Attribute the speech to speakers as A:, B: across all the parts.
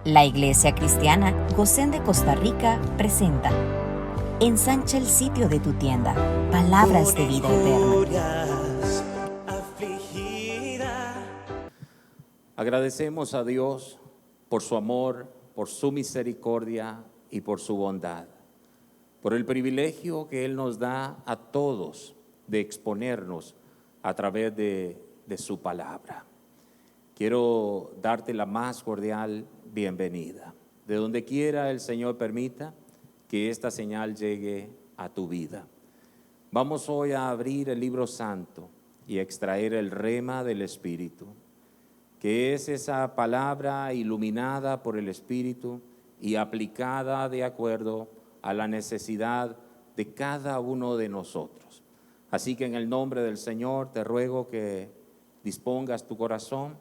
A: La Iglesia Cristiana Gosén de Costa Rica presenta Ensancha el sitio de tu tienda, palabras de vida eterna.
B: Agradecemos a Dios por su amor, por su misericordia y por su bondad, por el privilegio que Él nos da a todos de exponernos a través de su palabra. Quiero darte la más cordial bienvenida. De donde quiera el Señor permita que esta señal llegue a tu vida. Vamos hoy a abrir el libro santo y a extraer el rema del Espíritu, que es esa palabra iluminada por el Espíritu y aplicada de acuerdo a la necesidad de cada uno de nosotros. Así que en el nombre del Señor te ruego que dispongas tu corazón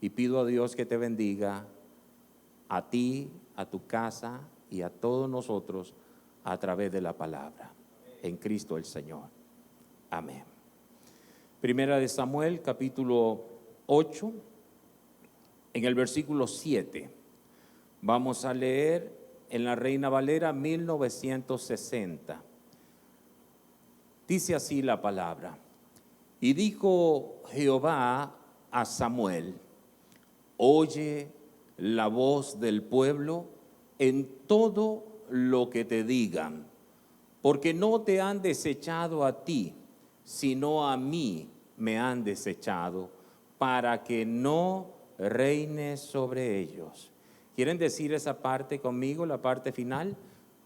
B: y pido a Dios que te bendiga a ti, a tu casa y a todos nosotros a través de la palabra. En Cristo el Señor. Amén. Primera de Samuel, capítulo 8, en el versículo 7. Vamos a leer en la Reina Valera 1960. Dice así la palabra. Y dijo Jehová a Samuel: oye la voz del pueblo en todo lo que te digan, porque no te han desechado a ti, sino a mí me han desechado, para que no reines sobre ellos. ¿Quieren decir esa parte conmigo, la parte final?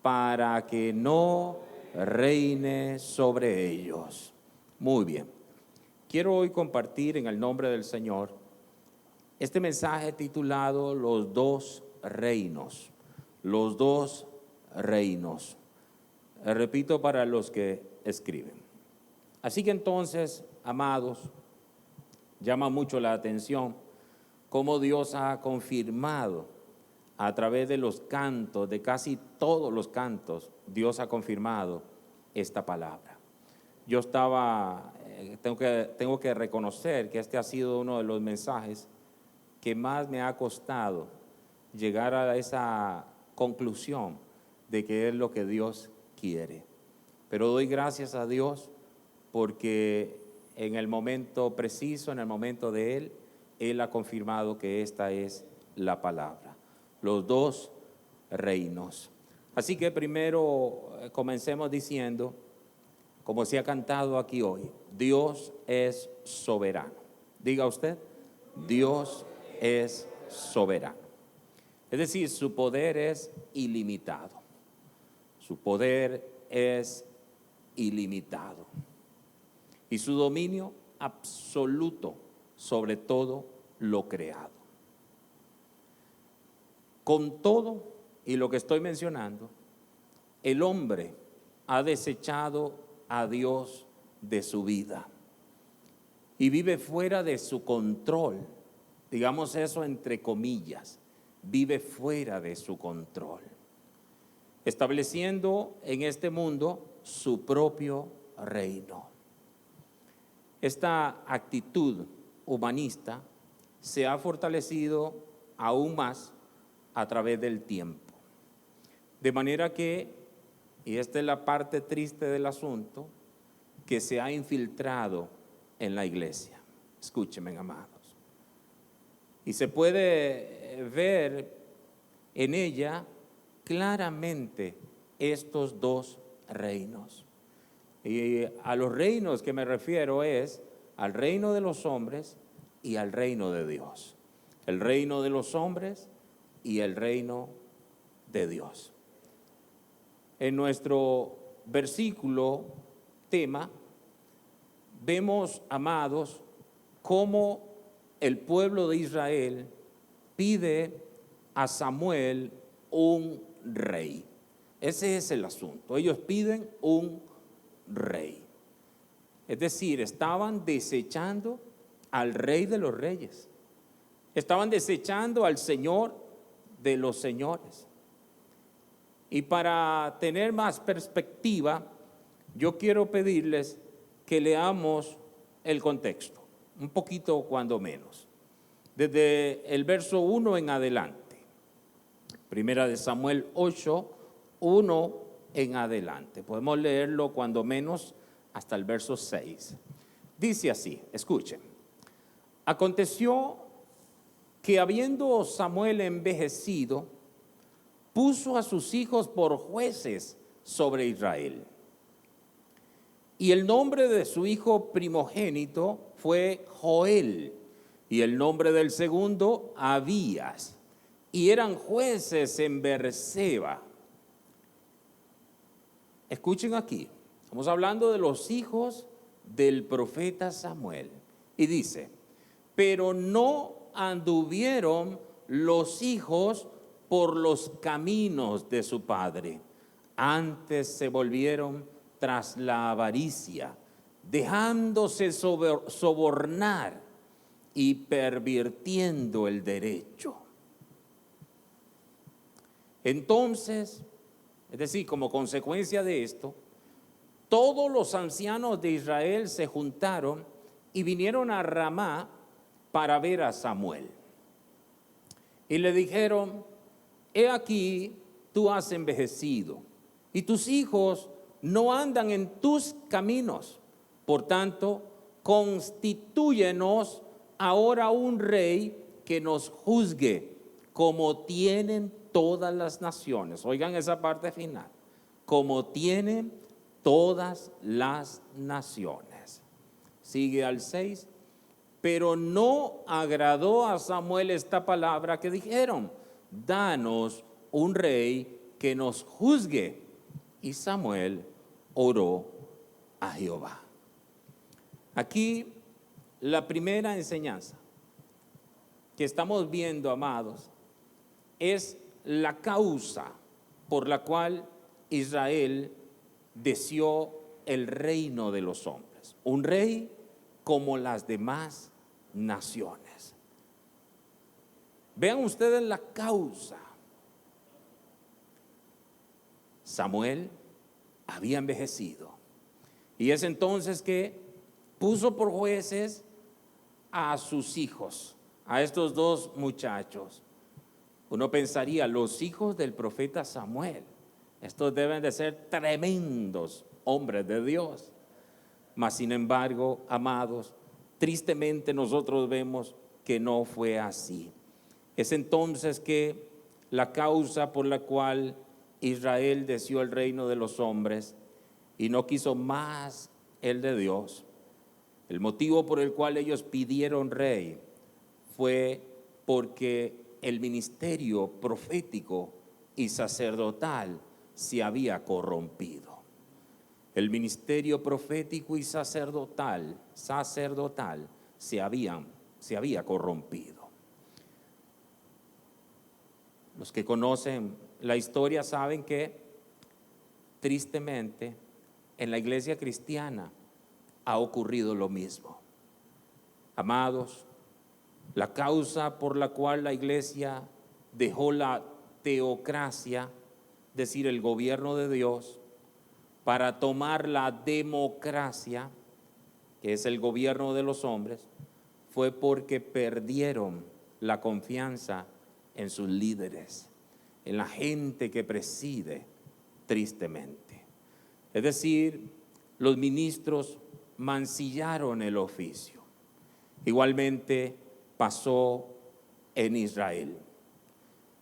B: Para que no reine sobre ellos. Muy bien. Quiero hoy compartir en el nombre del Señor este mensaje titulado Los dos reinos. Los dos reinos. Repito para los que escriben. Así que entonces, amados, llama mucho la atención cómo Dios ha confirmado a través de los cantos, de casi todos los cantos, Dios ha confirmado esta palabra. Yo tengo que reconocer que este ha sido uno de los mensajes que más me ha costado llegar a esa conclusión de que es lo que Dios quiere. Pero doy gracias a Dios porque en el momento preciso, en el momento de Él ha confirmado que esta es la palabra. Los dos reinos. Así que primero comencemos diciendo, como se ha cantado aquí hoy, Dios es soberano. Diga usted, Dios es soberano. Es decir, su poder es ilimitado. Su poder es ilimitado. Y su dominio absoluto sobre todo lo creado. Con todo y lo que estoy mencionando, el hombre ha desechado a Dios de su vida y vive fuera de su control. Digamos eso entre comillas, vive fuera de su control, estableciendo en este mundo su propio reino. Esta actitud humanista se ha fortalecido aún más a través del tiempo. De manera que, y esta es la parte triste del asunto, que se ha infiltrado en la iglesia. Escúchenme, amados. Y se puede ver en ella claramente estos dos reinos. Y a los reinos que me refiero es al reino de los hombres y al reino de Dios. El reino de los hombres y el reino de Dios. En nuestro versículo tema vemos, amados, cómo el pueblo de Israel pide a Samuel un rey. Ese es el asunto. Ellos piden un rey. Es decir, estaban desechando al Rey de los Reyes. Estaban desechando al Señor de los señores. Y para tener más perspectiva, yo quiero pedirles que leamos el contexto, un poquito cuando menos, desde el verso 1 en adelante. Primera de Samuel 8, 1 en adelante. Podemos leerlo cuando menos hasta el verso 6. Dice así, escuchen. Aconteció que habiendo Samuel envejecido, puso a sus hijos por jueces sobre Israel. Y el nombre de su hijo primogénito fue Joel, y el nombre del segundo Abías, y eran jueces en Beerseba. Escuchen aquí, estamos hablando de los hijos del profeta Samuel. Y dice, pero no anduvieron los hijos por los caminos de su padre, antes se volvieron tras la avaricia, dejándose sobornar y pervirtiendo el derecho. Entonces, es decir, como consecuencia de esto, todos los ancianos de Israel se juntaron y vinieron a Ramá para ver a Samuel. Y le dijeron, he aquí, tú has envejecido y tus hijos no andan en tus caminos. Por tanto, constitúyenos ahora un rey que nos juzgue como tienen todas las naciones. Oigan esa parte final. Como tienen todas las naciones. Sigue al 6. Pero no agradó a Samuel esta palabra que dijeron, danos un rey que nos juzgue. Y Samuel oró a Jehová. Aquí la primera enseñanza que estamos viendo, amados, es la causa por la cual Israel deseó el reino de los hombres. Un rey como las demás naciones. Vean ustedes la causa. Samuel había envejecido y es entonces que puso por jueces a sus hijos, a estos dos muchachos. Uno pensaría, los hijos del profeta Samuel, estos deben de ser tremendos hombres de Dios. Mas sin embargo, amados, tristemente nosotros vemos que no fue así. Es entonces que la causa por la cual Israel deseó el reino de los hombres y no quiso más el de Dios, el motivo por el cual ellos pidieron rey fue porque el ministerio profético y sacerdotal se había corrompido. El ministerio profético y sacerdotal se había corrompido. Los que conocen la historia saben que, tristemente, en la iglesia cristiana ha ocurrido lo mismo. Amados, la causa por la cual la iglesia dejó la teocracia, es decir, el gobierno de Dios, para tomar la democracia, que es el gobierno de los hombres, fue porque perdieron la confianza en sus líderes, en la gente que preside, tristemente. Es decir, los ministros mancillaron el oficio. Igualmente pasó en Israel.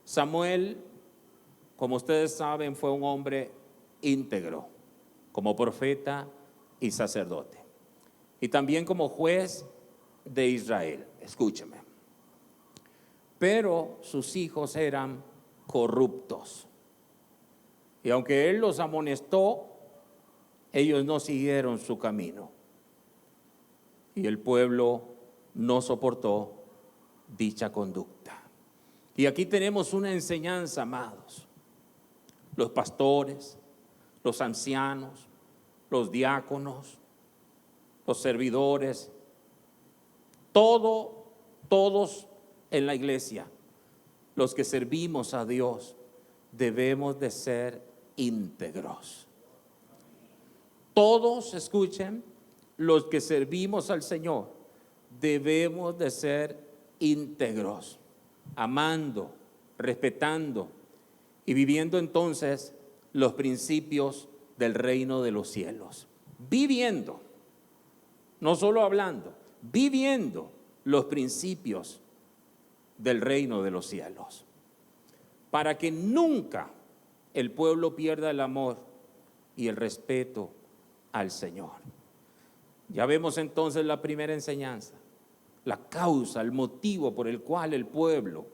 B: Samuel, como ustedes saben, fue un hombre íntegro, como profeta y sacerdote, y también como juez de Israel. Escúcheme. Pero sus hijos eran corruptos. Y aunque él los amonestó, ellos no siguieron su camino. Y el pueblo no soportó dicha conducta. Y aquí tenemos una enseñanza, amados. Los pastores, los ancianos, los diáconos, los servidores, todos en la iglesia, los que servimos a Dios, debemos de ser íntegros. Todos, escuchen, los que servimos al Señor, debemos de ser íntegros, amando, respetando y viviendo entonces los principios del reino de los cielos. Viviendo, no solo hablando, viviendo los principios del reino de los cielos, para que nunca el pueblo pierda el amor y el respeto al Señor. Ya vemos entonces la primera enseñanza, la causa, el motivo por el cual el pueblo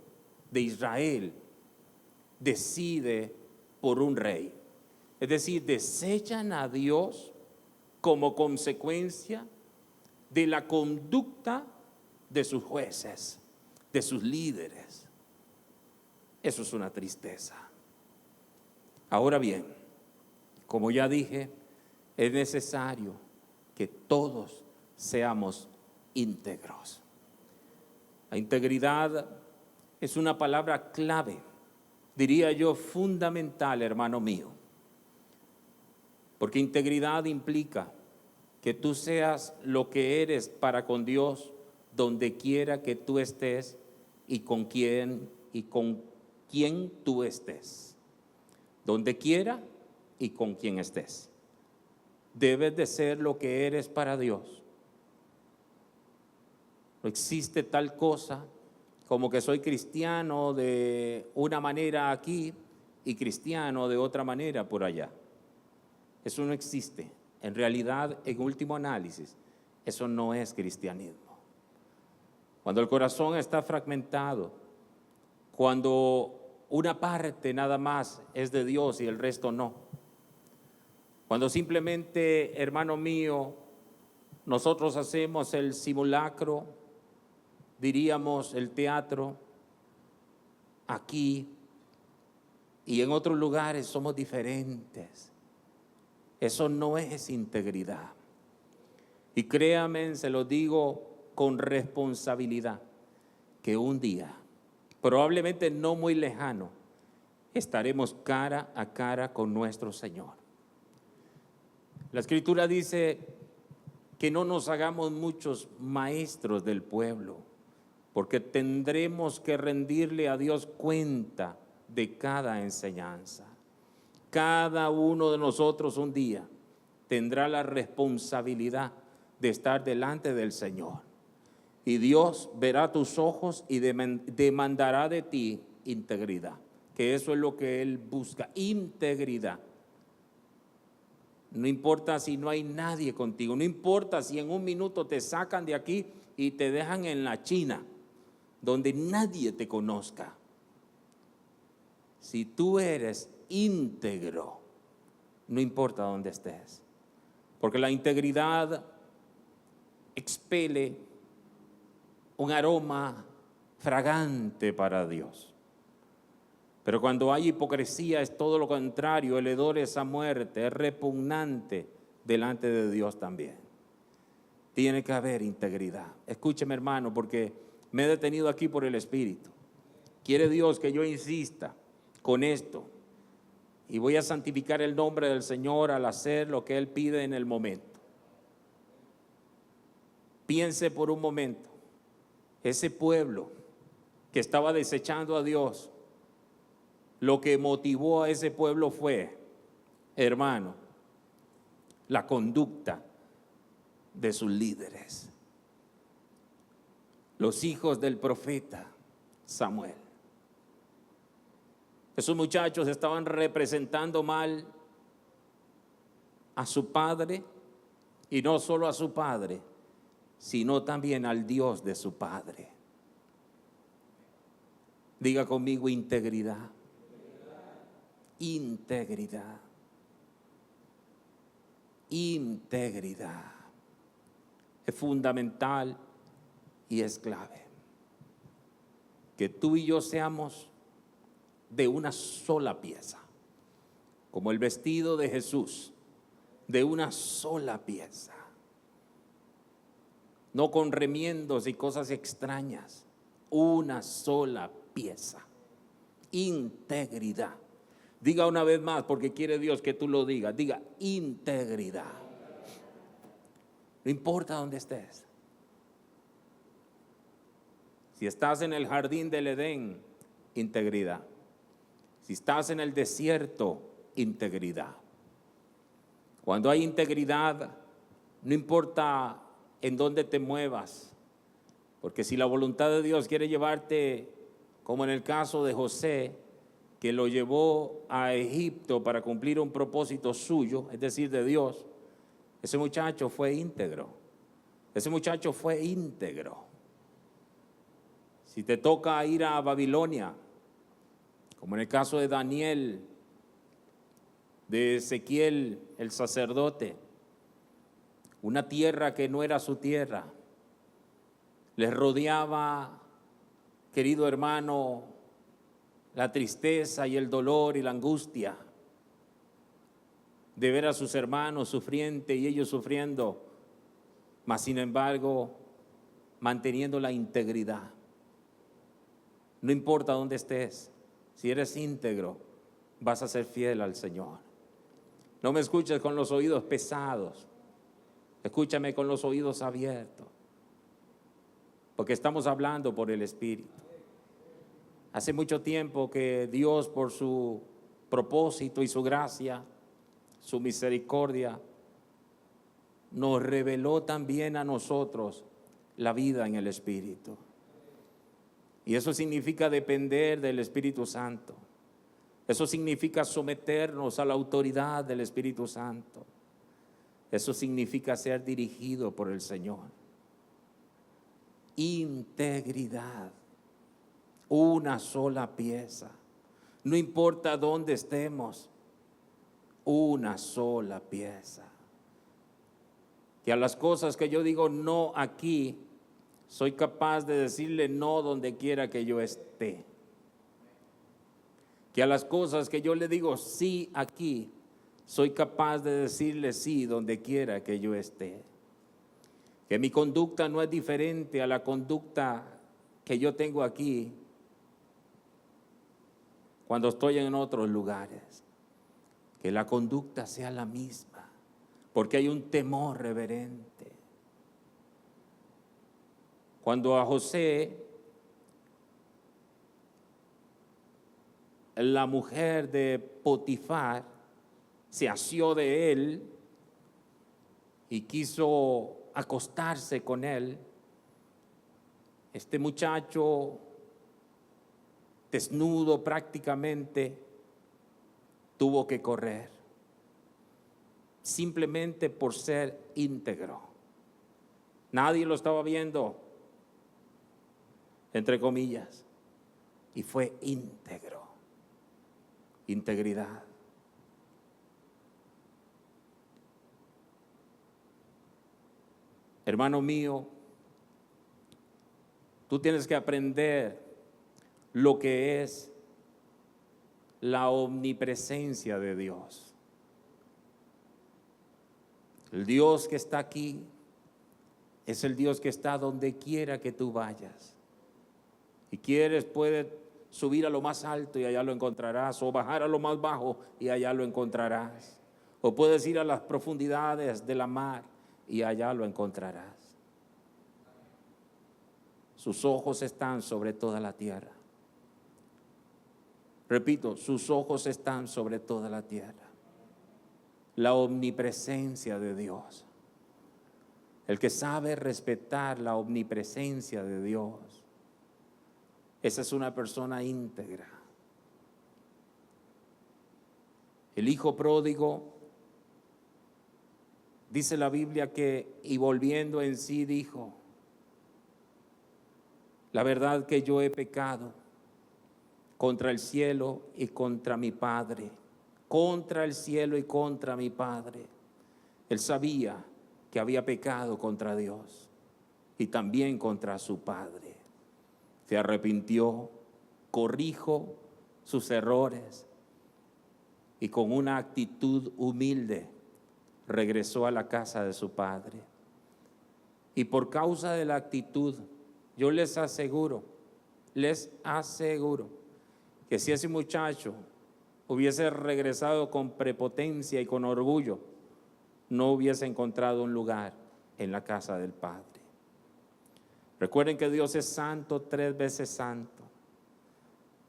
B: de Israel decide por un rey. Es decir, desechan a Dios como consecuencia de la conducta de sus jueces, de sus líderes. Eso es una tristeza. Ahora bien, como ya dije, es necesario que todos seamos íntegros. La integridad es una palabra clave, diría yo fundamental, hermano mío, porque integridad implica que tú seas lo que eres para con Dios, donde quiera que tú estés y con quien tú estés. Donde quiera y con quien estés. Debes de ser lo que eres para Dios. No existe tal cosa como que soy cristiano de una manera aquí y cristiano de otra manera por allá. Eso no existe. En realidad, en último análisis, eso no es cristianismo. Cuando el corazón está fragmentado, cuando una parte nada más es de Dios y el resto no. Cuando simplemente, hermano mío, nosotros hacemos el simulacro, diríamos el teatro, aquí y en otros lugares somos diferentes. Eso no es integridad. Y créanme, se lo digo con responsabilidad, que un día, probablemente no muy lejano, estaremos cara a cara con nuestro Señor. La Escritura dice que no nos hagamos muchos maestros del pueblo, porque tendremos que rendirle a Dios cuenta de cada enseñanza. Cada uno de nosotros un día tendrá la responsabilidad de estar delante del Señor. Y Dios verá tus ojos y demandará de ti integridad, que eso es lo que Él busca, integridad. No importa si no hay nadie contigo, no importa si en un minuto te sacan de aquí y te dejan en la China, donde nadie te conozca. Si tú eres íntegro, no importa dónde estés, porque la integridad expele un aroma fragante para Dios. Pero cuando hay hipocresía es todo lo contrario, el hedor es a muerte, es repugnante delante de Dios también. Tiene que haber integridad. Escúcheme, hermano, porque me he detenido aquí por el Espíritu. Quiere Dios que yo insista con esto y voy a santificar el nombre del Señor al hacer lo que Él pide en el momento. Piense por un momento, ese pueblo que estaba desechando a Dios, lo que motivó a ese pueblo fue, hermano, la conducta de sus líderes, los hijos del profeta Samuel. Esos muchachos estaban representando mal a su padre, y no solo a su padre, sino también al Dios de su padre. Diga conmigo: integridad. Integridad. Integridad. Es fundamental y es clave que tú y yo seamos de una sola pieza, como el vestido de Jesús, de una sola pieza, no con remiendos y cosas extrañas, una sola pieza. Integridad. Diga una vez más, porque quiere Dios que tú lo digas. Diga: integridad. No importa dónde estés. Si estás en el jardín del Edén, integridad. Si estás en el desierto, integridad. Cuando hay integridad, no importa en dónde te muevas, porque si la voluntad de Dios quiere llevarte, como en el caso de José, que lo llevó a Egipto para cumplir un propósito suyo, es decir, de Dios, ese muchacho fue íntegro. Ese muchacho fue íntegro. Si te toca ir a Babilonia, como en el caso de Daniel, de Ezequiel, el sacerdote, una tierra que no era su tierra, les rodeaba, querido hermano, la tristeza y el dolor y la angustia de ver a sus hermanos sufrientes y ellos sufriendo, mas sin embargo manteniendo la integridad. No importa dónde estés, si eres íntegro, vas a ser fiel al Señor. No me escuches con los oídos pesados, escúchame con los oídos abiertos, porque estamos hablando por el Espíritu. Hace mucho tiempo que Dios, por su propósito y su gracia, su misericordia, nos reveló también a nosotros la vida en el Espíritu. Y eso significa depender del Espíritu Santo. Eso significa someternos a la autoridad del Espíritu Santo. Eso significa ser dirigido por el Señor. Integridad. Una sola pieza. No importa dónde estemos. Una sola pieza. Que a las cosas que yo digo no aquí, soy capaz de decirle no donde quiera que yo esté. Que a las cosas que yo le digo sí aquí, soy capaz de decirle sí donde quiera que yo esté. Que mi conducta no es diferente a la conducta que yo tengo aquí cuando estoy en otros lugares. Que la conducta sea la misma, porque hay un temor reverente. Cuando a José, la mujer de Potifar, se asió de él y quiso acostarse con él, este muchacho, desnudo prácticamente, tuvo que correr, simplemente por ser íntegro. Nadie lo estaba viendo, entre comillas, y fue íntegro. Integridad. Hermano mío, tú tienes que aprender lo que es la omnipresencia de Dios. El Dios que está aquí es el Dios que está donde quiera que tú vayas. Si quieres, puedes subir a lo más alto y allá lo encontrarás, o bajar a lo más bajo y allá lo encontrarás. O puedes ir a las profundidades de la mar y allá lo encontrarás. Sus ojos están sobre toda la tierra. Repito, sus ojos están sobre toda la tierra. La omnipresencia de Dios. El que sabe respetar la omnipresencia de Dios, esa es una persona íntegra. El hijo pródigo, dice la Biblia que, y volviendo en sí dijo, la verdad que yo he pecado contra el cielo y contra mi Padre, contra el cielo y contra mi Padre. Él sabía que había pecado contra Dios y también contra su Padre. Se arrepintió, corrijo sus errores y con una actitud humilde regresó a la casa de su padre. Y por causa de la actitud, yo les aseguro que si ese muchacho hubiese regresado con prepotencia y con orgullo, no hubiese encontrado un lugar en la casa del Padre. Recuerden que Dios es santo, 3 veces santo.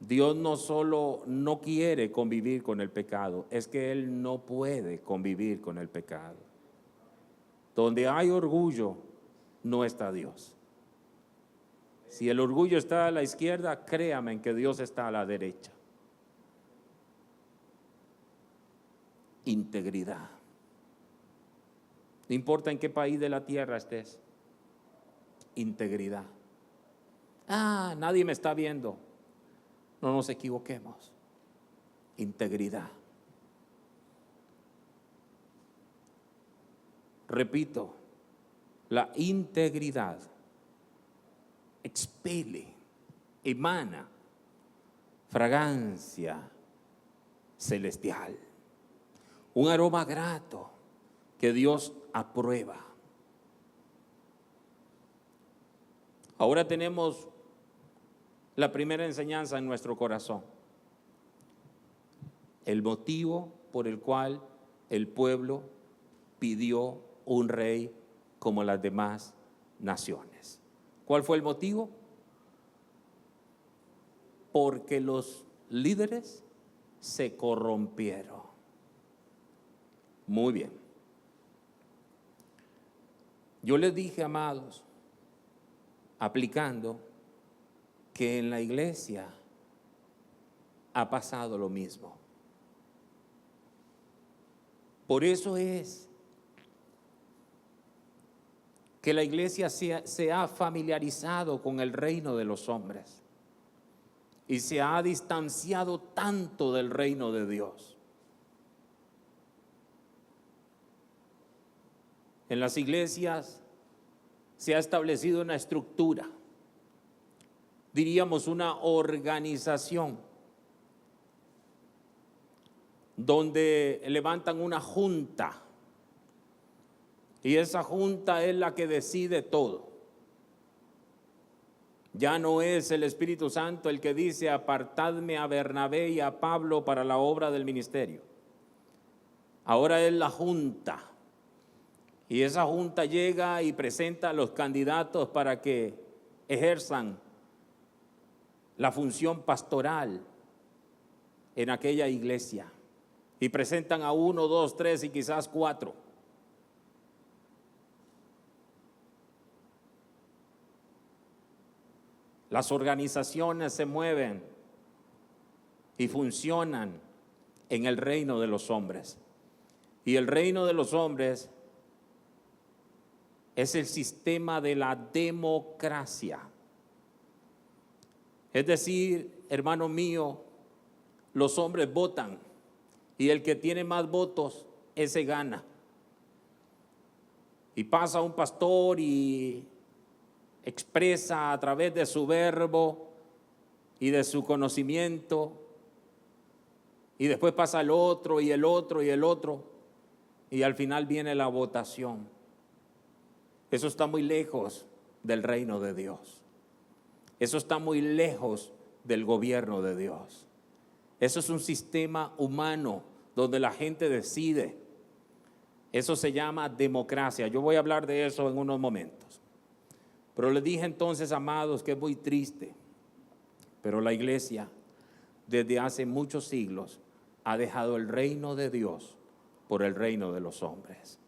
B: Dios no solo no quiere convivir con el pecado, es que Él no puede convivir con el pecado. Donde hay orgullo, no está Dios. Si el orgullo está a la izquierda, créame que Dios está a la derecha. Integridad. No importa en qué país de la tierra estés. Integridad. Nadie me está viendo. No nos equivoquemos. Integridad. Repito, la integridad expele, emana fragancia celestial, un aroma grato que Dios aprueba. Ahora tenemos la primera enseñanza en nuestro corazón, el motivo por el cual el pueblo pidió un rey como las demás naciones. ¿Cuál fue el motivo? Porque los líderes se corrompieron. Muy bien. Yo les dije, amados, aplicando, que en la iglesia ha pasado lo mismo. Por eso es que la iglesia se ha familiarizado con el reino de los hombres y se ha distanciado tanto del reino de Dios. En las iglesias se ha establecido una estructura, diríamos una organización, donde levantan una junta y esa junta es la que decide todo. Ya no es el Espíritu Santo el que dice: apartadme a Bernabé y a Pablo para la obra del ministerio. Ahora es la junta. Y esa junta llega y presenta a los candidatos para que ejerzan la función pastoral en aquella iglesia. Y presentan a 1, 2, 3 y quizás 4. Las organizaciones se mueven y funcionan en el reino de los hombres. Y el reino de los hombres es el sistema de la democracia. Es decir, hermano mío, los hombres votan y el que tiene más votos, ese gana. Y pasa un pastor y expresa a través de su verbo y de su conocimiento, y después pasa el otro y el otro y el otro, y al final viene la votación. Eso está muy lejos del reino de Dios. Eso está muy lejos del gobierno de Dios. Eso es un sistema humano donde la gente decide. Eso se llama democracia. Yo voy a hablar de eso en unos momentos. Pero les dije entonces, amados, que es muy triste, pero la iglesia desde hace muchos siglos ha dejado el reino de Dios por el reino de los hombres.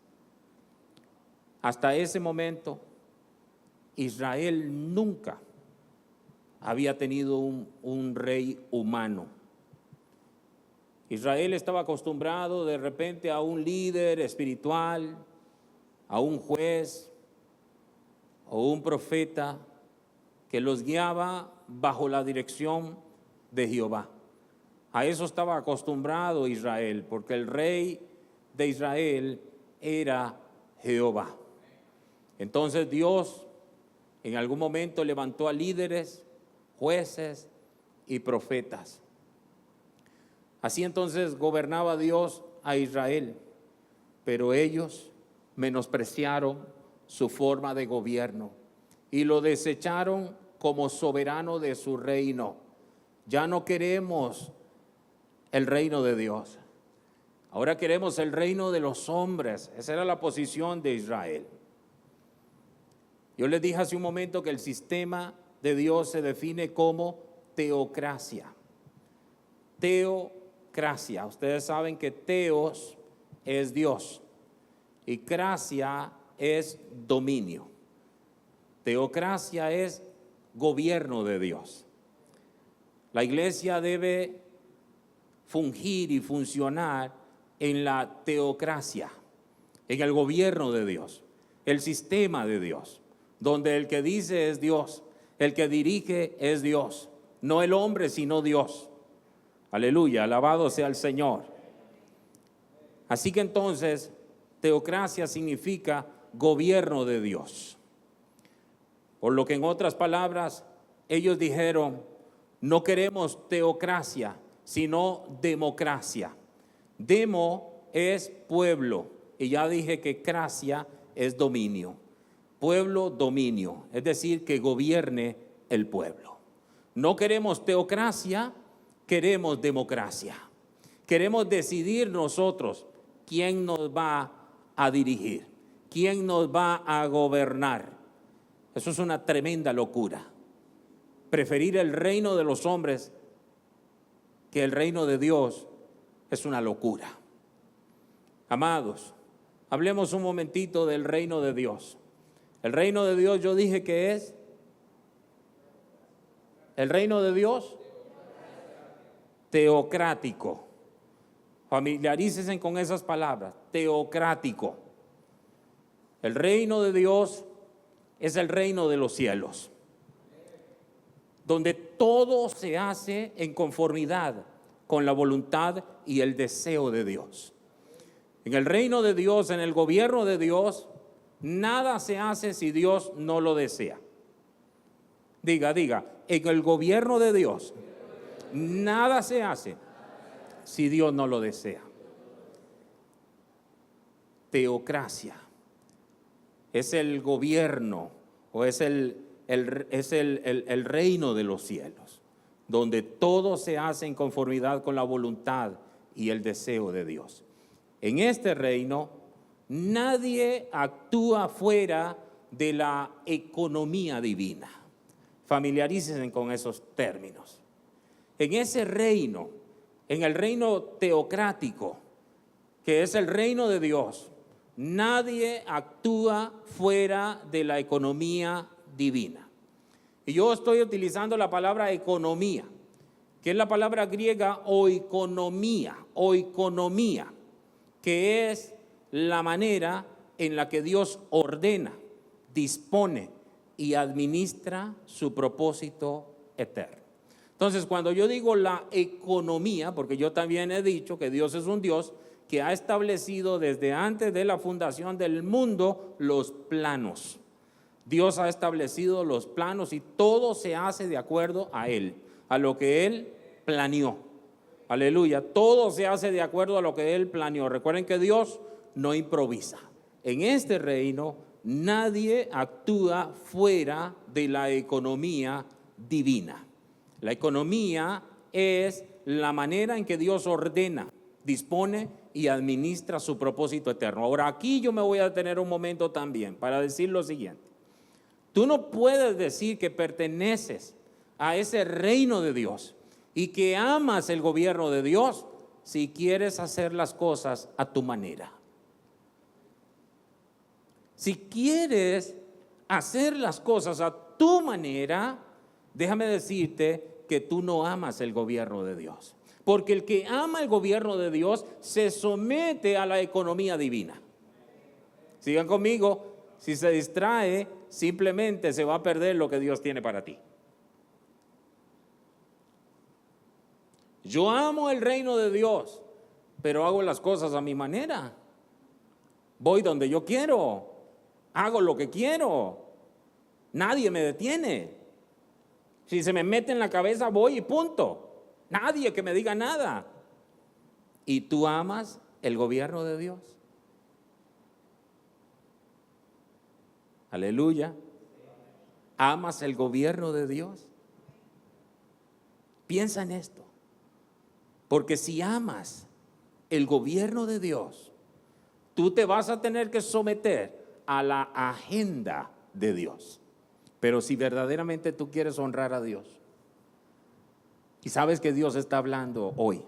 B: Hasta ese momento, Israel nunca había tenido un rey humano. Israel estaba acostumbrado de repente a un líder espiritual, a un juez o un profeta que los guiaba bajo la dirección de Jehová. A eso estaba acostumbrado Israel, porque el rey de Israel era Jehová. Entonces Dios en algún momento levantó a líderes, jueces y profetas. Así entonces gobernaba Dios a Israel, pero ellos menospreciaron su forma de gobierno y lo desecharon como soberano de su reino. Ya no queremos el reino de Dios, ahora queremos el reino de los hombres. Esa era la posición de Israel. Yo les dije hace un momento que el sistema de Dios se define como teocracia. teocracia. Ustedes saben que teos es Dios y cracia es dominio. Teocracia es gobierno de Dios. La iglesia debe fungir y funcionar en la teocracia, en el gobierno de Dios, el sistema de Dios, donde el que dice es Dios, el que dirige es Dios, no el hombre sino Dios. Aleluya, alabado sea el Señor. Así que entonces, teocracia significa gobierno de Dios. Por lo que en otras palabras, ellos dijeron, no queremos teocracia, sino democracia. Demo es pueblo, y ya dije que cracia es dominio. Pueblo, dominio, es decir, que gobierne el pueblo. No queremos teocracia, queremos democracia. Queremos decidir nosotros quién nos va a dirigir, quién nos va a gobernar. Eso es una tremenda locura. Preferir el reino de los hombres que el reino de Dios es una locura. Amados, hablemos un momentito del reino de Dios. El reino de Dios, yo dije que es el reino de Dios teocrático. Familiarícense con esas palabras, teocrático. El reino de Dios es el reino de los cielos, donde todo se hace en conformidad con la voluntad y el deseo de Dios. En el reino de Dios, en el gobierno de Dios, nada se hace si Dios no lo desea. Diga, en el gobierno de Dios, nada se hace si Dios no lo desea. Teocracia es el gobierno o es el reino de los cielos, donde todo se hace en conformidad con la voluntad y el deseo de Dios. En este reino, nadie actúa fuera de la economía divina. Familiarícense con esos términos. En ese reino, en el reino teocrático, que es el reino de Dios, nadie actúa fuera de la economía divina. Y yo estoy utilizando la palabra economía, que es la palabra griega oikonomía, que es la manera en la que Dios ordena, dispone y administra su propósito eterno. Entonces, cuando yo digo la economía, porque yo también he dicho que Dios es un Dios que ha establecido desde antes de la fundación del mundo los planos. Dios ha establecido los planos y todo se hace de acuerdo a Él, a lo que Él planeó. Aleluya, todo se hace de acuerdo a lo que Él planeó. Recuerden que Dios no improvisa. En este reino nadie actúa fuera de la economía divina. La economía es la manera en que Dios ordena, dispone y administra su propósito eterno. Ahora aquí yo me voy a detener un momento también para decir lo siguiente. Tú no puedes decir que perteneces a ese reino de Dios y que amas el gobierno de Dios si quieres hacer las cosas a tu manera. Si quieres hacer las cosas a tu manera, déjame decirte que tú no amas el gobierno de Dios. Porque el que ama el gobierno de Dios se somete a la economía divina. Sigan conmigo, si se distrae, simplemente se va a perder lo que Dios tiene para ti. Yo amo el reino de Dios, pero hago las cosas a mi manera. Voy donde yo quiero, hago lo que quiero. Nadie me detiene. Si se me mete en la cabeza, voy y punto. Nadie que me diga nada. ¿Y tú amas el gobierno de Dios? Aleluya. ¿Amas el gobierno de Dios? Piensa en esto. Porque si amas el gobierno de Dios, tú te vas a tener que someter a la agenda de Dios. Pero si verdaderamente tú quieres honrar a Dios, Y sabes que Dios está hablando hoy.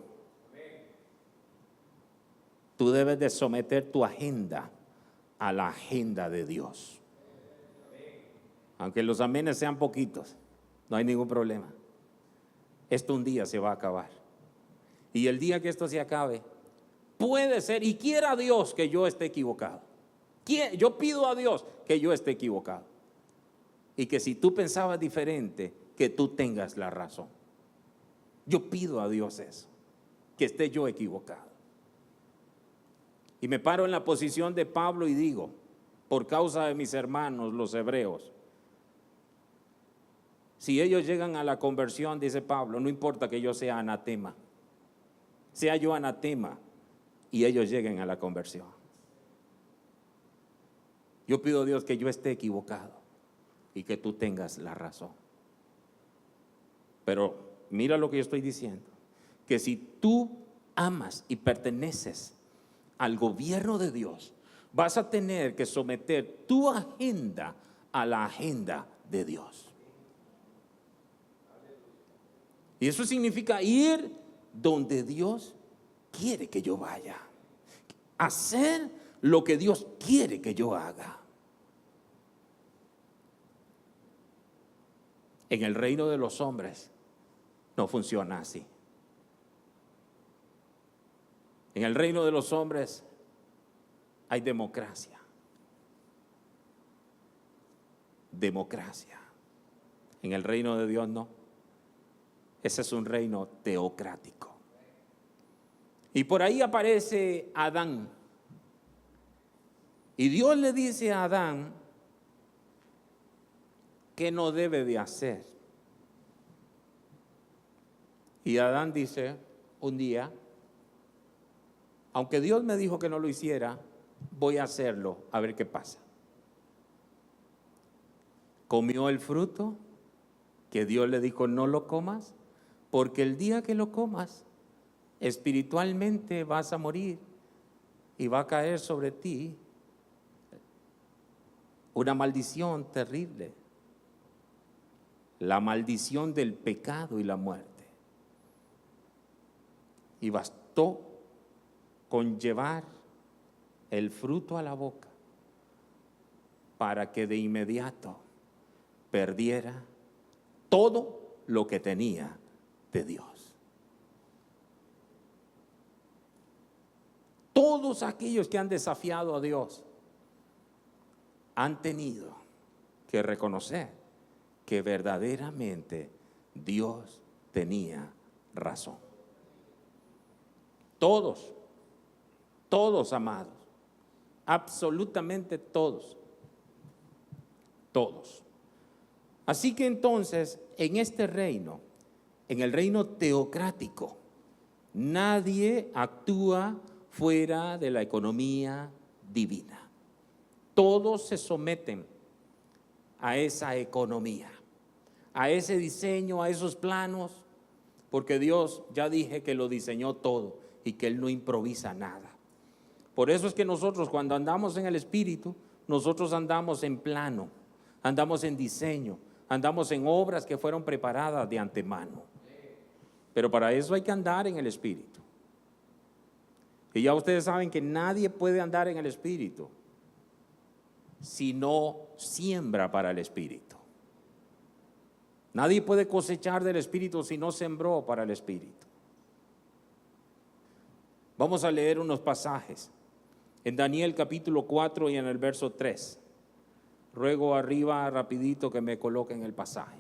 B: Tú debes de someter tu agenda a la agenda de Dios. Aunque los amenes sean poquitos, no hay ningún problema. Esto un día se va a acabar. Y el día que esto se acabe, puede ser, y quiera Dios que yo esté equivocado. Yo pido a Dios que yo esté equivocado. Y que si tú pensabas diferente, que tú tengas la razón. Yo pido a Dios eso, que esté yo equivocado. Y me paro en la posición de Pablo y digo, por causa de mis hermanos, los hebreos, si ellos llegan a la conversión, dice Pablo, no importa que yo sea anatema, sea yo anatema y ellos lleguen a la conversión. Yo pido a Dios que yo esté equivocado y que tú tengas la razón. Pero mira lo que yo estoy diciendo, que si tú amas y perteneces al gobierno de Dios, vas a tener que someter tu agenda a la agenda de Dios. Y eso significa ir donde Dios quiere que yo vaya, hacer lo que Dios quiere que yo haga. En el reino de los hombres no funciona así. En el reino de los hombres hay democracia. Democracia. En el reino de Dios no. Ese es un reino teocrático. Y por ahí aparece Adán. Y Dios le dice a Adán qué no debe de hacer. Y Adán dice un día, aunque Dios me dijo que no lo hiciera, voy a hacerlo, a ver qué pasa. Comió el fruto que Dios le dijo no lo comas, porque el día que lo comas, espiritualmente vas a morir y va a caer sobre ti una maldición terrible, la maldición del pecado y la muerte. Y bastó con llevar el fruto a la boca para que de inmediato perdiera todo lo que tenía de Dios. Todos aquellos que han desafiado a Dios han tenido que reconocer que verdaderamente Dios tenía razón. Todos amados, absolutamente todos. Así que entonces, en este reino, en el reino teocrático, nadie actúa fuera de la economía divina. Todos se someten a esa economía, a ese diseño, a esos planos, porque Dios, ya dije, que lo diseñó todo y que Él no improvisa nada. Por eso es que nosotros, cuando andamos en el Espíritu, nosotros andamos en plano, andamos en diseño, andamos en obras que fueron preparadas de antemano. Pero para eso hay que andar en el Espíritu. Y ya ustedes saben que nadie puede andar en el Espíritu si no siembra para el Espíritu. Nadie puede cosechar del Espíritu si no sembró para el Espíritu. Vamos a leer unos pasajes en Daniel capítulo 4 y en el verso 3. Ruego arriba rapidito que me coloquen el pasaje.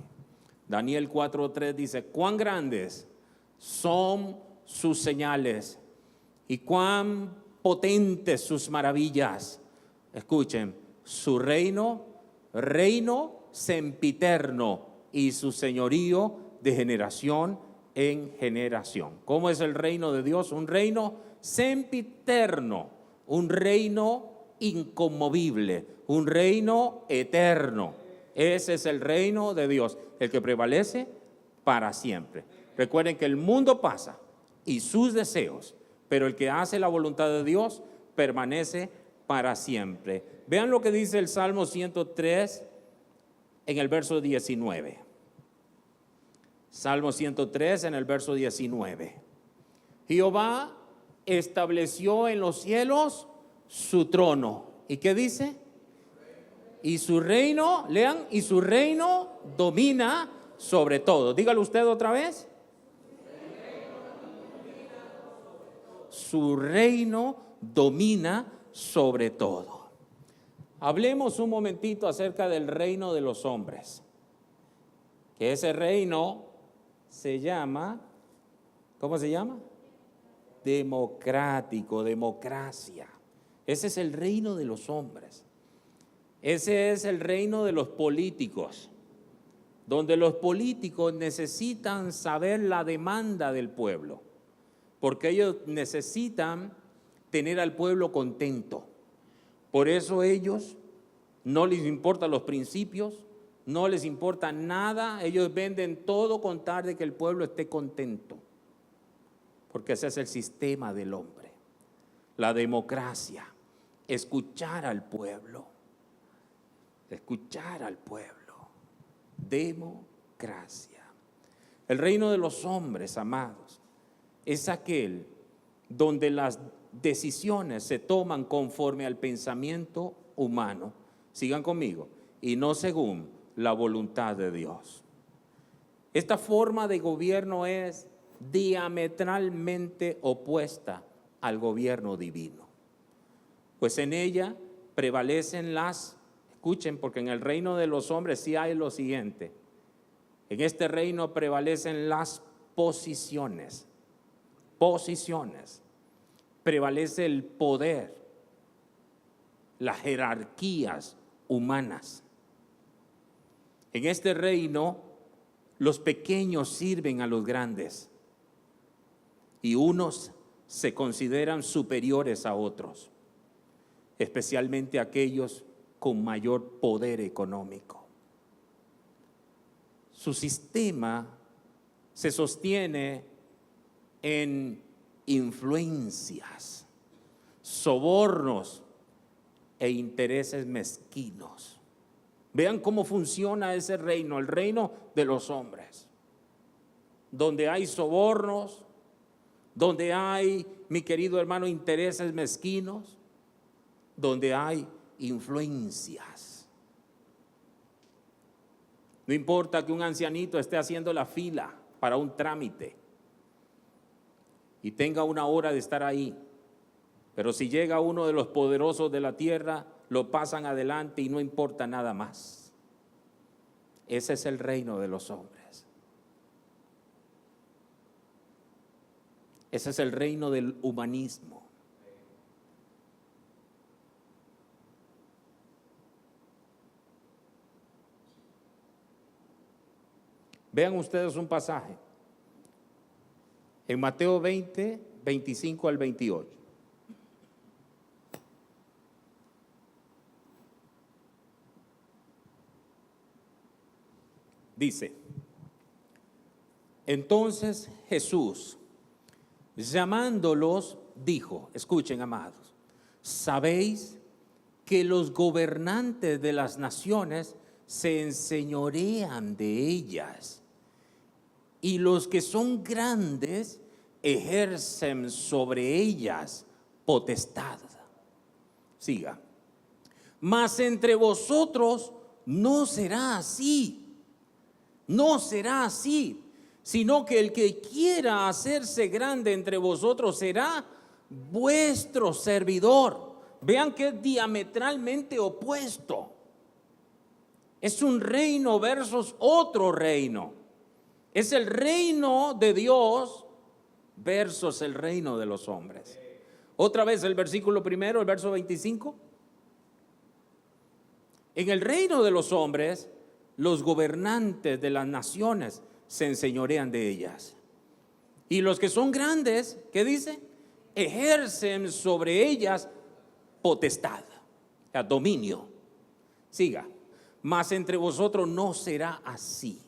B: Daniel 4:3 dice: cuán grandes son sus señales y cuán potentes sus maravillas. Escuchen, su reino sempiterno y su señorío de generación en generación. ¿Cómo es el reino de Dios? Un reino sempiterno, un reino inconmovible, un reino eterno. Ese es el reino de Dios, el que prevalece para siempre. Recuerden que el mundo pasa y sus deseos, pero el que hace la voluntad de Dios permanece para siempre. Vean lo que dice el Salmo 103 en el verso 19. Salmo 103 en el verso 19. Jehová estableció en los cielos su trono. ¿Y qué dice? Y su reino, lean, y su reino domina sobre todo. Dígalo usted otra vez. Su reino domina sobre todo. Hablemos un momentito acerca del reino de los hombres. Que ese reino se llama, ¿cómo se llama? Democrático, democracia. Ese es el reino de los hombres. Ese es el reino de los políticos, donde los políticos necesitan saber la demanda del pueblo, porque ellos necesitan tener al pueblo contento. Por eso ellos no les importan los principios, no les importa nada, ellos venden todo con tal de que el pueblo esté contento, porque ese es el sistema del hombre, la democracia, escuchar al pueblo, democracia. El reino de los hombres, amados, es aquel donde las decisiones se toman conforme al pensamiento humano, sigan conmigo, y no según la voluntad de Dios. Esta forma de gobierno es diametralmente opuesta al gobierno divino, pues en ella prevalecen escuchen, porque en el reino de los hombres sí hay lo siguiente: en este reino prevalecen las posiciones, prevalece el poder, las jerarquías humanas. En este reino, los pequeños sirven a los grandes y unos se consideran superiores a otros, especialmente aquellos con mayor poder económico. Su sistema se sostiene en influencias, sobornos e intereses mezquinos. Vean cómo funciona ese reino, el reino de los hombres, donde hay sobornos, donde hay, mi querido hermano, intereses mezquinos, donde hay influencias. No importa que un ancianito esté haciendo la fila para un trámite y tenga una hora de estar ahí, pero si llega uno de los poderosos de la tierra, lo pasan adelante y no importa nada más. Ese es el reino de los hombres. Ese es el reino del humanismo. Vean ustedes un pasaje en Mateo 20, 25 al 28. Dice: entonces Jesús, llamándolos, dijo, escuchen, amados, ¿sabéis que los gobernantes de las naciones se enseñorean de ellas, y los que son grandes ejercen sobre ellas potestad? Siga. Mas entre vosotros no será así. No será así, sino que el que quiera hacerse grande entre vosotros será vuestro servidor. Vean que es diametralmente opuesto. Es un reino versus otro reino. Es el reino de Dios versus el reino de los hombres. Otra vez el versículo primero, el verso 25. En el reino de los hombres, los gobernantes de las naciones se enseñorean de ellas. Y los que son grandes, ¿qué dice? Ejercen sobre ellas potestad, o sea, dominio. Siga. Mas entre vosotros no será así,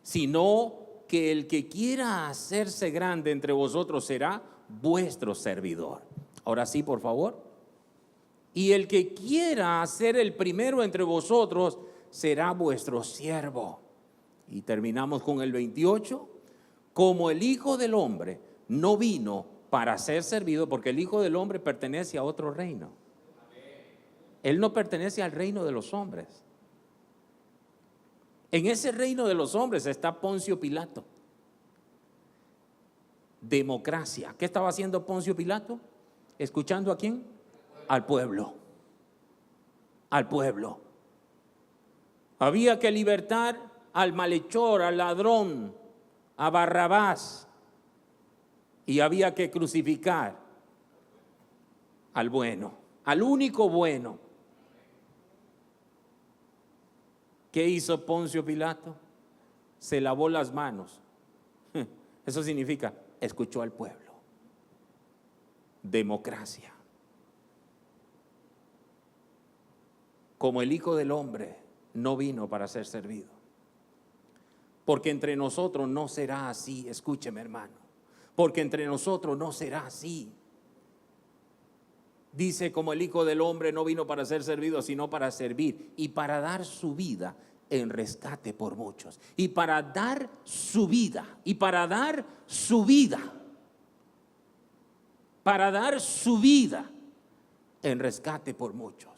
B: sino que el que quiera hacerse grande entre vosotros será vuestro servidor. Ahora sí, por favor. Y el que quiera ser el primero entre vosotros será vuestro siervo. Y terminamos con el 28. Como el Hijo del Hombre no vino para ser servido, porque el Hijo del Hombre pertenece a otro reino. Él no pertenece al reino de los hombres. En ese reino de los hombres está Poncio Pilato. Democracia. ¿Qué estaba haciendo Poncio Pilato? ¿Escuchando a quién? Al pueblo. Al pueblo. Había que libertar al malhechor, al ladrón, a Barrabás, y había que crucificar al bueno, al único bueno. ¿Qué hizo Poncio Pilato? Se lavó las manos. Eso significa, escuchó al pueblo. Democracia. Como el Hijo del Hombre no vino para ser servido. Porque entre nosotros no será así. Escúcheme, hermano. Porque entre nosotros no será así. Dice, como el Hijo del Hombre no vino para ser servido, sino para servir y para dar su vida en rescate por muchos. Y para dar su vida, y para dar su vida, para dar su vida en rescate por muchos.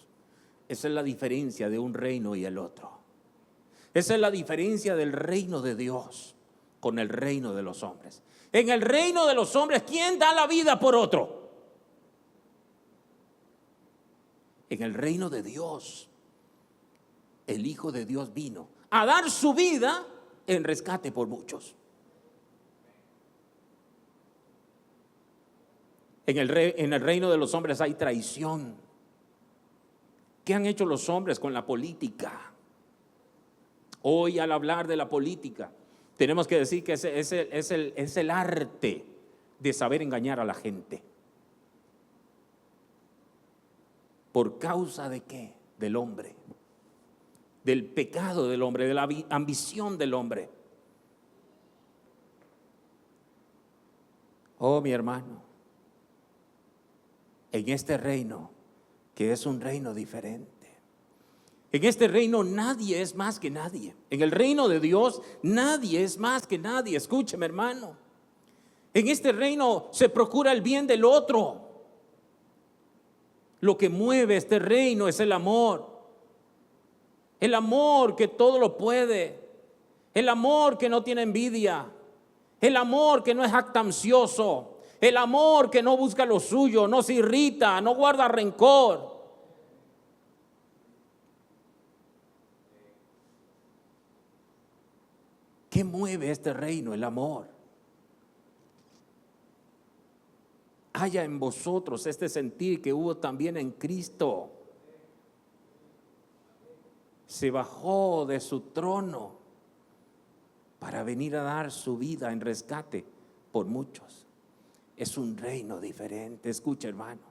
B: Esa es la diferencia de un reino y el otro. Esa es la diferencia del reino de Dios con el reino de los hombres. En el reino de los hombres, ¿quién da la vida por otro? En el reino de Dios, el Hijo de Dios vino a dar su vida en rescate por muchos. En el reino de los hombres hay traición. ¿Qué han hecho los hombres con la política? Hoy, al hablar de la política, tenemos que decir que es el arte de saber engañar a la gente. ¿Por causa de qué? Del hombre, del pecado del hombre, de la ambición del hombre. Oh, mi hermano, en este reino, que es un reino diferente, en este reino nadie es más que nadie. En el reino de Dios nadie es más que nadie. Escúcheme, hermano. En este reino se procura el bien del otro. Lo que mueve este reino es el amor. El amor que todo lo puede. El amor que no tiene envidia. El amor que no es jactancioso. El amor que no busca lo suyo, no se irrita, no guarda rencor. ¿Qué mueve este reino? El amor. Haya en vosotros este sentir que hubo también en Cristo. Se bajó de su trono para venir a dar su vida en rescate por muchos. Es un reino diferente. Escucha, hermano,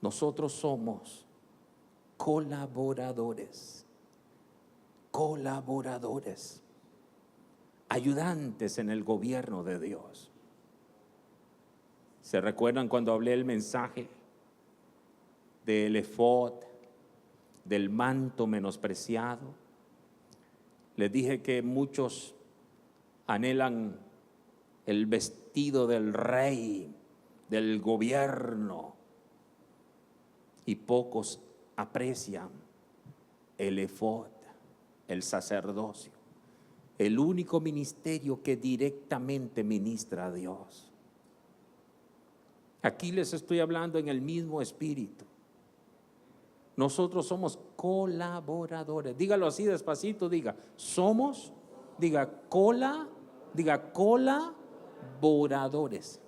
B: nosotros somos colaboradores, ayudantes en el gobierno de Dios. ¿Se recuerdan cuando hablé el mensaje del efod, del manto menospreciado? Les dije que muchos anhelan el vestido del rey, del gobierno, y pocos aprecian el efod, el sacerdocio, el único ministerio que directamente ministra a Dios. Aquí les estoy hablando en el mismo espíritu. Nosotros somos colaboradores. Dígalo así despacito, diga, somos, diga colaboradores.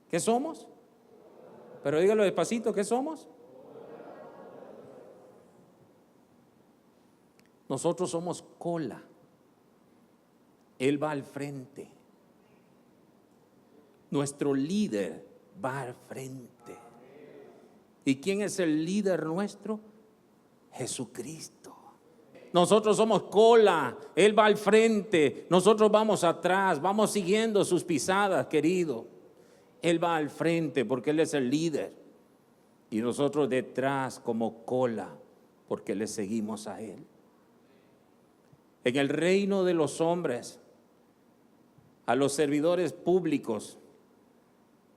B: ¿Qué somos? Pero dígalo despacito, ¿qué somos? Nosotros somos cola. Él va al frente. Nuestro líder va al frente. ¿Y quién es el líder nuestro? Jesucristo. Nosotros somos cola, Él va al frente, nosotros vamos atrás, vamos siguiendo sus pisadas, querido. Él va al frente porque Él es el líder y nosotros detrás como cola porque le seguimos a Él. En el reino de los hombres, a los servidores públicos,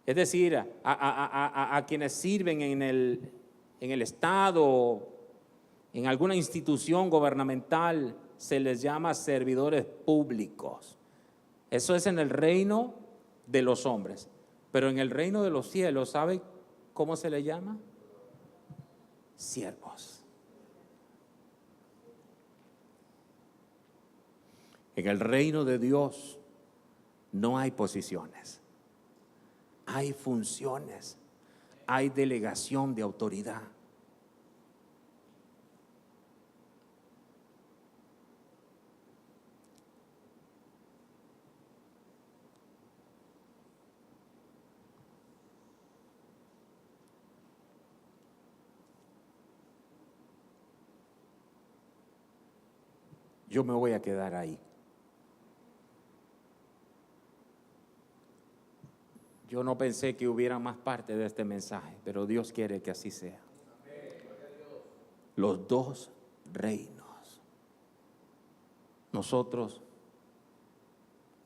B: es decir, a quienes sirven en el Estado, en alguna institución gubernamental, se les llama servidores públicos. Eso es en el reino de los hombres. Pero en el reino de los cielos, ¿sabe cómo se le llama? Siervos. En el reino de Dios no hay posiciones, hay funciones, hay delegación de autoridad. Yo me voy a quedar ahí. Yo no pensé que hubiera más parte de este mensaje, pero Dios quiere que así sea. Los dos reinos. Nosotros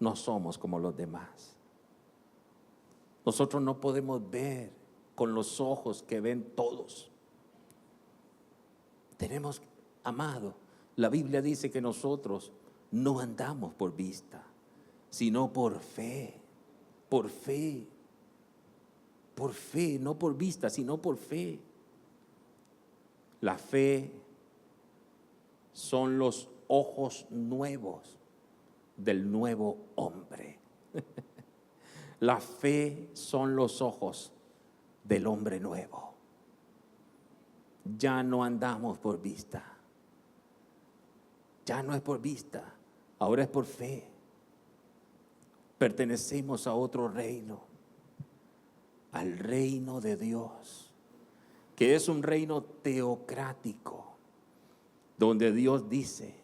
B: no somos como los demás. Nosotros no podemos ver con los ojos que ven todos. Tenemos, amado, la Biblia dice que nosotros no andamos por vista, sino por fe. Por fe. Por fe, no por vista, sino por fe. La fe son los ojos nuevos del nuevo hombre. La fe son los ojos del hombre nuevo. Ya no andamos por vista. Ya no es por vista, ahora es por fe. Pertenecemos a otro reino, al reino de Dios, que es un reino teocrático, donde Dios dice.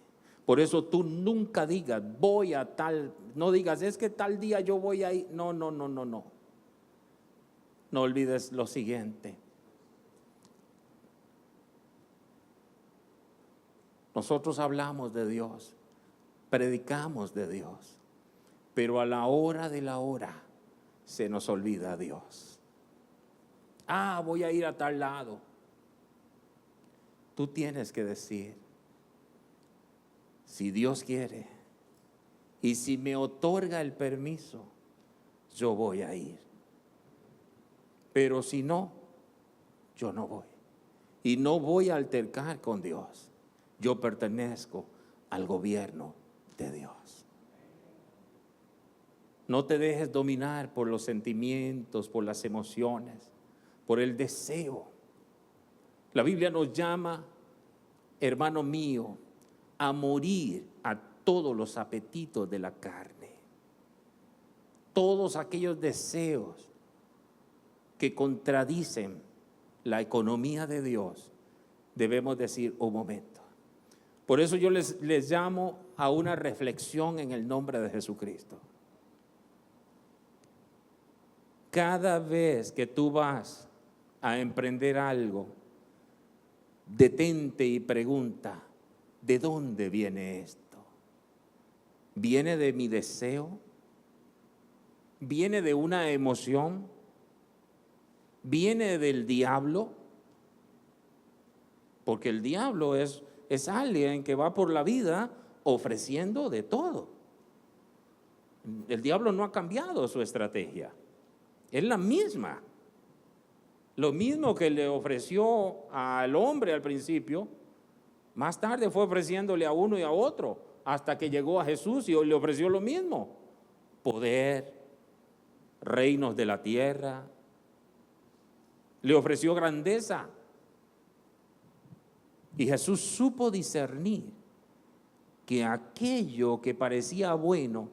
B: Por eso tú nunca digas, voy a tal, no digas, es que tal día yo voy a ir. No. No olvides lo siguiente. Nosotros hablamos de Dios, predicamos de Dios, pero a la hora de la hora se nos olvida Dios. Voy a ir a tal lado. Tú tienes que decir, si Dios quiere y si me otorga el permiso, yo voy a ir. Pero si no, yo no voy. Y no voy a altercar con Dios. Yo pertenezco al gobierno de Dios. No te dejes dominar por los sentimientos, por las emociones, por el deseo. La Biblia nos llama, hermano mío, a morir a todos los apetitos de la carne. Todos aquellos deseos que contradicen la economía de Dios, debemos decir, un momento. Por eso yo les llamo a una reflexión en el nombre de Jesucristo. Cada vez que tú vas a emprender algo, detente y pregunta, ¿de dónde viene esto? ¿Viene de mi deseo? ¿Viene de una emoción? ¿Viene del diablo? Porque el diablo es alguien que va por la vida ofreciendo de todo. El diablo no ha cambiado su estrategia. Es la misma. Lo mismo que le ofreció al hombre al principio, más tarde fue ofreciéndole a uno y a otro, hasta que llegó a Jesús y le ofreció lo mismo. Poder, reinos de la tierra, le ofreció grandeza. Y Jesús supo discernir que aquello que parecía bueno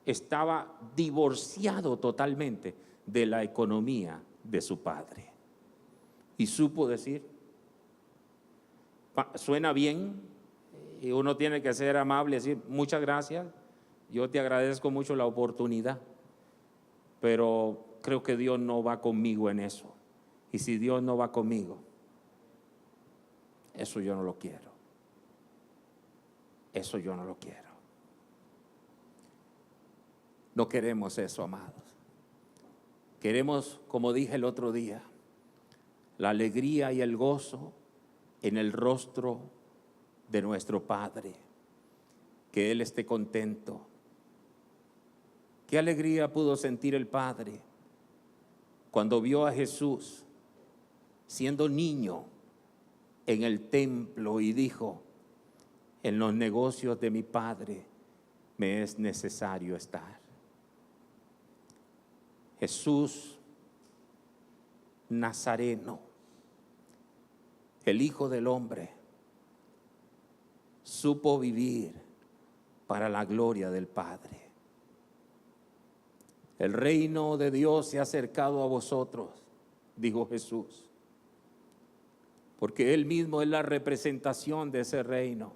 B: estaba divorciado totalmente de la economía de su padre. Y supo decir, suena bien, y uno tiene que ser amable y decir, muchas gracias, yo te agradezco mucho la oportunidad, pero creo que Dios no va conmigo en eso. Y si Dios no va conmigo, eso yo no lo quiero. Eso yo no lo quiero. No queremos eso, amados. Queremos, como dije el otro día, la alegría y el gozo en el rostro de nuestro Padre. Que Él esté contento. ¿Qué alegría pudo sentir el Padre cuando vio a Jesús siendo niño en el templo y dijo: en los negocios de mi Padre me es necesario estar? Jesús Nazareno, el Hijo del Hombre, supo vivir para la gloria del Padre. El reino de Dios se ha acercado a vosotros, dijo Jesús, porque Él mismo es la representación de ese reino.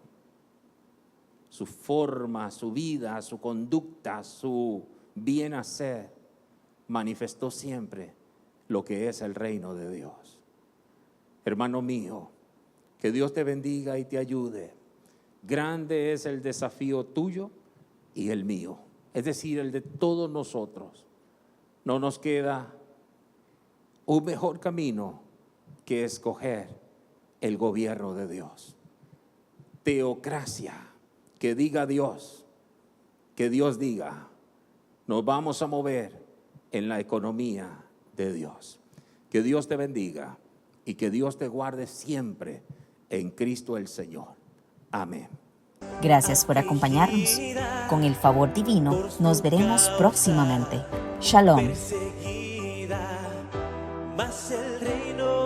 B: Su forma, su vida, su conducta, su bien hacer, manifestó siempre lo que es el reino de Dios. Hermano mío, que Dios te bendiga y te ayude. Grande es el desafío tuyo y el mío, es decir, el de todos nosotros. No nos queda un mejor camino que escoger el gobierno de Dios. Teocracia, que diga Dios, que Dios diga. Nos vamos a mover en la economía de Dios. Que Dios te bendiga y que Dios te guarde siempre en Cristo el Señor. Amén.
A: Gracias por acompañarnos. Con el favor divino, nos veremos próximamente. Shalom.
C: Perseguida, mas el reino